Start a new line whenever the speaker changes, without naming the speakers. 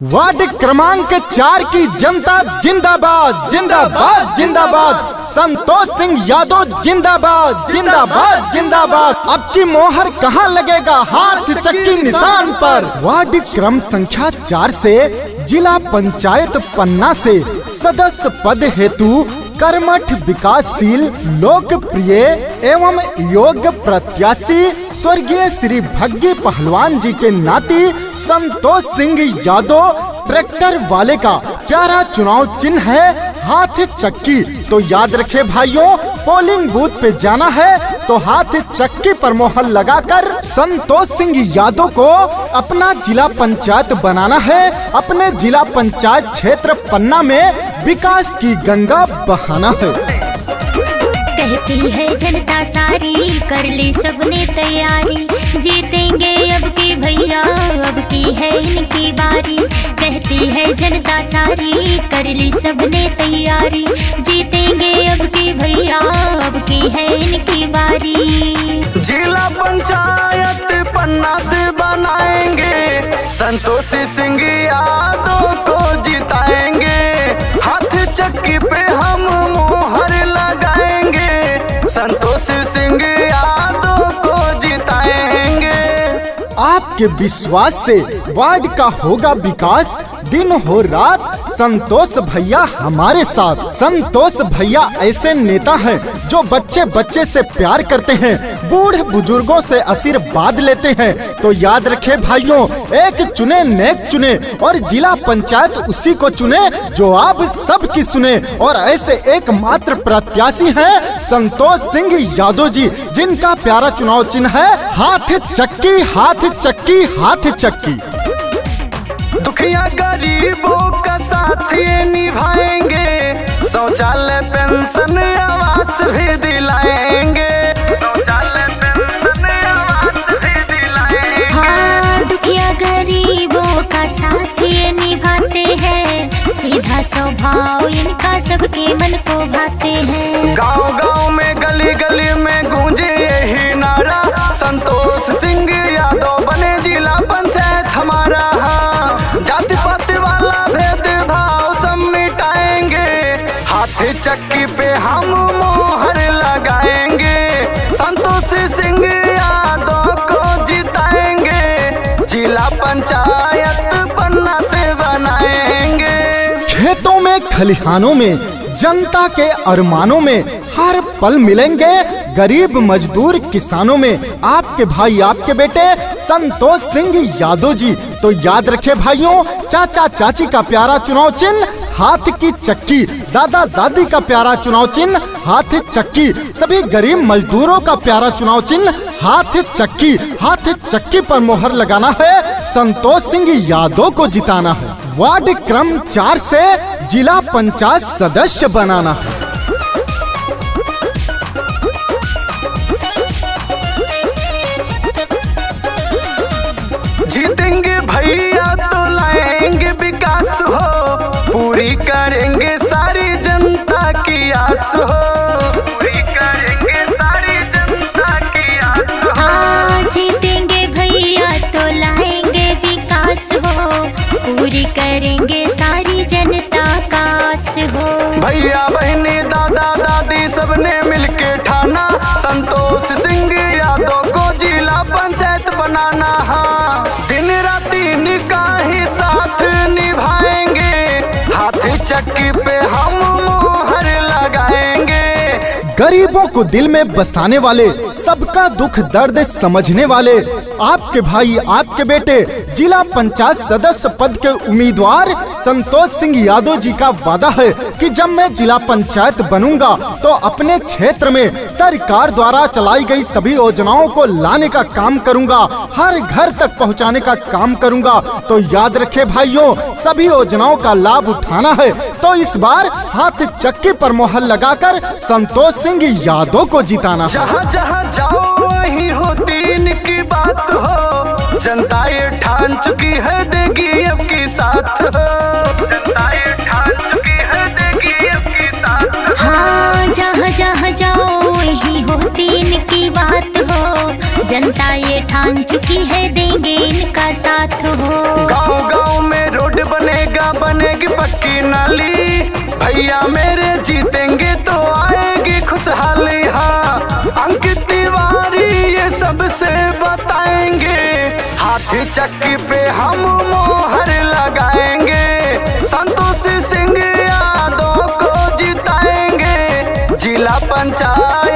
Ward क्रमांक 4 की जनता जिंदाबाद जिंदाबाद जिंदाबाद। संतोष सिंह यादव जिंदाबाद जिंदाबाद जिंदाबाद। अब की मोहर कहाँ लगेगा? हाथ चक्की निशान पर। वार्ड क्रम संख्या 4 से जिला पंचायत पन्ना से सदस्य पद हेतु कर्मठ विकासशील लोकप्रिय एवं योग्य प्रत्याशी स्वर्गीय श्री भग्गी पहलवान जी के नाती संतोष सिंह यादव ट्रैक्टर वाले का प्यारा चुनाव चिन्ह है हाथ चक्की। तो याद रखे भाइयों, पोलिंग बूथ पे जाना है तो हाथ चक्की पर मोहर लगाकर संतोष सिंह यादव को अपना जिला पंचायत बनाना है। अपने जिला पंचायत क्षेत्र पन्ना में विकास की गंगा बहाना है।
कहती है जनता सारी, कर ली सबने तैयारी, जीतेंगे अब की भैया, अब की है इनकी बारी। कहती है जनता सारी, कर ली सबने तैयारी, जीतेंगे अब की भैया, अब की है इनकी बारी।
जिला पंचायत पन्ना से बनाएंगे, संतोष सिंह यादव को जिताएंगे। हाथ चक्की पे हम मोहर लगाएंगे, संतोष सिंह यादव को जिताएंगे।
आपके विश्वास से वार्ड का होगा विकास, दिन हो रात संतोष भैया हमारे साथ। संतोष भैया ऐसे नेता हैं जो बच्चे बच्चे से प्यार करते हैं, बूढ़े बुजुर्गों से आशीर्वाद लेते हैं। तो याद रखे भाइयों, एक चुने नेक चुने और जिला पंचायत उसी को चुने जो आप सबकी सुने। और ऐसे एकमात्र प्रत्याशी हैं संतोष सिंह यादव जी, जिनका प्यारा चुनाव चिन्ह है हाथ चक्की हाथ चक्की हाथ चक्की।
दुखिया गरीबों का साथ ये निभाएंगे, शौचालय पेंशन आवास भी दिलाएंगे, शौचालय पेंशन आवास भी दिलाएंगे।
हाँ, दुखिया गरीबों का साथ ये निभाते हैं, सीधा स्वभाव इनका सबके मन को भाते हैं।
गांव गांव में गली गली में गूंजे यही नारा, संतोष सिंह यादव बने जिला पंचायत हमारा। जाति पाति वाला भेदभाव सब मिटाएंगे, हाथ चक्की पे हम मोहर लगाएंगे, संतोष सिंह यादव को जिताएंगे, जिला पंचायत पन्ना से बनाएंगे।
खेतों में खलिहानों में जनता के अरमानों में हर पल मिलेंगे गरीब मजदूर किसानों में आपके भाई आपके बेटे संतोष सिंह यादव जी। तो याद रखे भाइयों, चाचा चाची का प्यारा चुनाव चिन्ह हाथ की चक्की, दादा दादी का प्यारा चुनाव चिन्ह हाथ चक्की, सभी गरीब मजदूरों का प्यारा चुनाव चिन्ह हाथ चक्की। हाथ चक्की पर मोहर लगाना है, संतोष सिंह यादव को जिताना है, वार्ड क्रम 4 से जिला पंचायत सदस्य बनाना है।
जीतेंगे भैया तो लाएंगे विकास हो, पूरी करेंगे सारी जनता की आस हो, पूरी करेंगे सारी जनता की आस हो।
हाँ, जीतेंगे भैया तो लाएंगे विकास हो, पूरी करेंगे सारी जनता का आस हो।
भैया बहनी दादा दादी सबने मिलके ठाना, संतोष सिंह यादव को जिला पंचायत बनाना। हाँ, दिन रात इनका ही साथ निभाएंगे, हाथ चक्की पे हम मोहर लगाएंगे।
गरीबों को दिल में बसाने वाले, सबका दुख दर्द समझने वाले आपके भाई आपके बेटे जिला पंचायत सदस्य पद के उम्मीदवार संतोष सिंह यादव जी का वादा है कि जब मैं जिला पंचायत बनूंगा तो अपने क्षेत्र में सरकार द्वारा चलाई गई सभी योजनाओं को लाने का काम करूंगा, हर घर तक पहुंचाने का काम करूंगा। तो याद रखे भाइयों, सभी योजनाओं का लाभ उठाना है तो इस बार हाथ चक्की पर मोहर लगाकर संतोष सिंह यादव को जिताना।
जहाँ जहाँ जाओ वहीं होती इनकी बात हो, जनता ये ठान चुकी है देगी अब की साथ हो, जनता ये ठान चुकी है देगी अब की साथ हो।
हाँ, जहाँ जहाँ जाओ वहीं होती इनकी बात हो, जनता ये ठान चुकी है देंगे इनका साथ हो।
गाँव गाँव में रोड खुशहाली, भैया मेरे जीतेंगे तो आएगी खुशहाली। हाँ, अंकित तिवारी ये सबसे बताएंगे, हाथी चक्की पे हम मोहर लगाएंगे, संतोष सिंह यादव को जिताएंगे, जिला पंचायत